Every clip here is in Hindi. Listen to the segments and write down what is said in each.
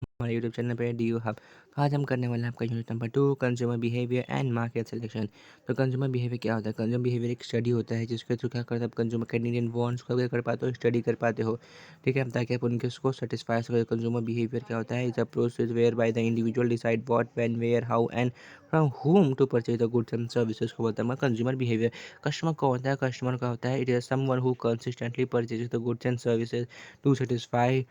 हमारे यूट्यूब चैनल पे डी यू हब। तो आज हम करने वाले हैं आपका unit number 2, consumer behaviour and market selection. तो कंज्यूमर बिहेवियर क्या होता है? कंज्यूमर बिहेवियर एक स्टडी होता है जिसके थ्रू क्या करते हैं आप कंज्यूमर के नीड एंड वांट्स को अवेयर कर पाते हो, स्टडी कर पाते हो, ठीक है, ताकि आप उनके उसको सेटिस्फाई सको। कंज्यूमर बिहेवियर क्या होता है? It's a process where by the individual decide what, when, where, how and from whom to purchase the goods and services को बोलता है कंज्यूमर बिहेवियर। कस्टमर कौन होता है? कस्टमर का होता है it is someone who consistently purchases the goods and services to satisfy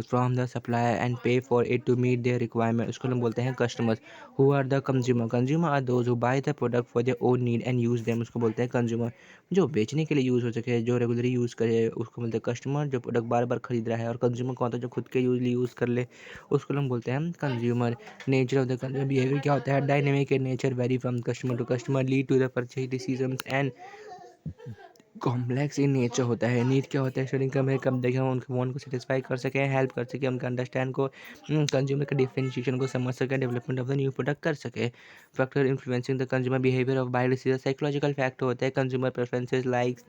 from the supplier and pay for it to meet their requirement, उसको हम बोलते हैं customers. Who are the consumer? Consumer are those who buy the product for their own need and use them, उसको बोलते हैं कंज्यूमर। जो बेचने के लिए यूज़ हो सके, जो रेगुलरली यूज़ करे, उसको बोलते हैं कस्टमर। जो प्रोडक्ट बार बार खरीद रहा है। और कंज्यूमर कौन होता है? जो खुद के यूज़ कर ले, उसको हम बोलते हैं consumer. Nature of the consumer behaviour क्या होता है? Dynamic in nature, vary from customer to customer, lead to the purchase decisions and complex in nature होता है। नीड क्या होता है? स्टडी कम है, कम देखें, हम उनके वांट को सेटिस्फाई कर सकें, हेल्प कर सकें, उनका अंडरस्टैंड को, कंज्यूमर के डिफरेंशिएशन को समझ सकें, development of the new product कर सके। Factor influencing the consumer behaviour of buy decision, psychological factor होता है कंज्यूमर प्रेफरेंसेस, लाइक्स,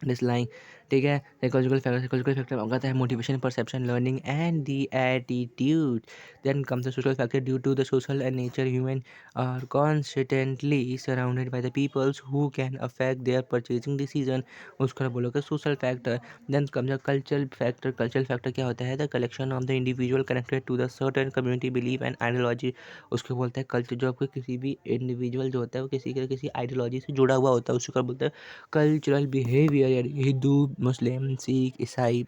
डिसलाइक, ठीक है। साइकोलॉजिकल फैक्टर कहता है motivation, perception, learning and the attitude. Then comes the social factor, due to the social and nature human are constantly surrounded by the peoples who can affect their purchasing decision, उसको बोलोगे social factor. Then comes the cultural factor. Cultural factor क्या होता है? The collection of the individual connected to the certain community believe and ideology, उसको बोलते हैं कल्चर। जो आपको किसी भी इंडिविजुअल जो होता है वो किसी आइडियोलॉजी से जुड़ा हुआ होता है, उसको बोलते हैं कल्चरल बिहेवियर, यानी हिंदू, मुस्लिम, सिख, ईसाई।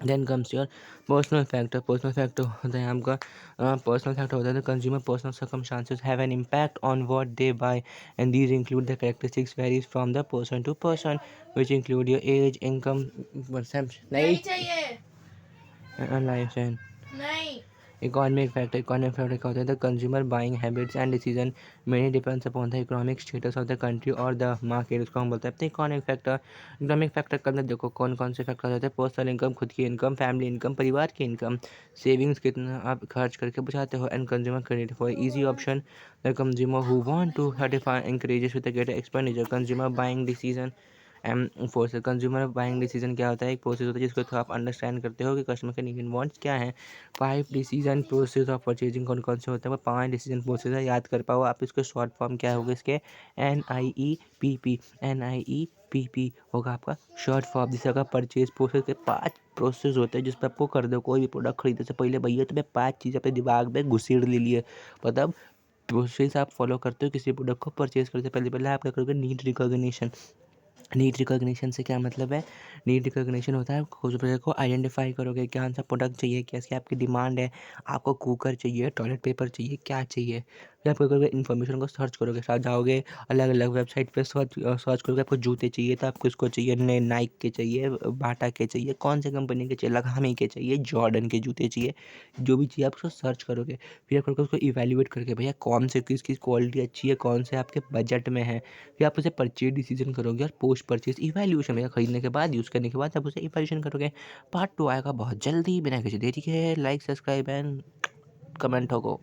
Then comes your personal factor. Personal factor होता है आपका पर्सनल फैक्टर होता है consumer personal circumstances have an impact on what they buy and these include the characteristics varies from the person to person which include your age, income, perception, नहीं चाहिए, लाइफ स्टाइल। नहीं। इकोनॉमिक फैक्टर क्या होता है? The consumer buying habits and decision many depends upon the economic status of the country और द मार्केट, उसको हम बोलते हैं इकोनॉमिक फैक्टर। इकोनॉमिक फैक्टर के अंदर देखो कौन कौन से फैक्टर होते हैं? पर्सनल इनकम, खुद की इनकम, फैमिली इनकम, परिवार की इनकम, सेविंग्स कितना आप खर्च करके बचाते हो, and consumer credit for easy option. The consumer who want to certify encourages with a greater expenditure, consumer buying decision process. Consumer buying decision क्या होता है? एक प्रोसेस होता है जिसको थ्रू आप अंडरस्टैंड करते हो कि कस्टमर के नीड एंड वांट्स क्या हैं। 5 डिसीजन प्रोसेस ऑफ परचेजिंग कौन कौन से होते हैं? वो 5 डिसीजन प्रोसेस है, याद कर पाओ आप। इसके शॉर्ट फॉर्म क्या होगा इसके? NIEPP। NIEPP होगा आपका शॉर्ट फॉर्म, जिससे आपका परचेज प्रोसेस के 5 प्रोसेस होते हैं जिस पर आपको कर दो कोई भी प्रोडक्ट खरीदने से पहले भैया तुम्हें 5 चीज़ें अपने दिमाग में घुसेड़ ले लिए। मतलब प्रोसेस आप फॉलो करते हो किसी प्रोडक्ट को परचेज करते पहले पहले आप क्या करोगे? Need recognition. नीड रिकॉग्निशन से क्या मतलब है? नीड रिकॉग्निशन होता है कुछ प्रोडक्ट को आइडेंटिफाई करोगे, कौन सा प्रोडक्ट चाहिए, कैसी आपकी डिमांड है, आपको कुकर चाहिए, टॉयलेट पेपर चाहिए, क्या चाहिए। फिर आप क्या करोगे? इन्फॉर्मेशन को सर्च करोगे, साथ जाओगे अलग अलग वेबसाइट पे सर्च करोगे। आपको जूते चाहिए तो आपको इसको चाहिए, नाइक के चाहिए, बाटा के चाहिए, कौन से कंपनी के चाहिए, लगामी के चाहिए, जॉर्डन के जूते चाहिए, जो भी चाहिए आप उसको सर्च करोगे। फिर आप करोगे उसको इवेल्युएट करके भैया कौन से किसकी क्वालिटी अच्छी है, कौन से आपके बजट में है। फिर आप उसे परचेज डिसीजन करोगे और पोस्ट परचेज इवैल्यूएशन में खरीदने के बाद यूज़ करने के बाद आप उसे इवैल्यूएशन करोगे। पार्ट 2 आएगा बहुत जल्दी, बिना किसी देरी के। लाइक, सब्सक्राइब एंड कमेंट होगा।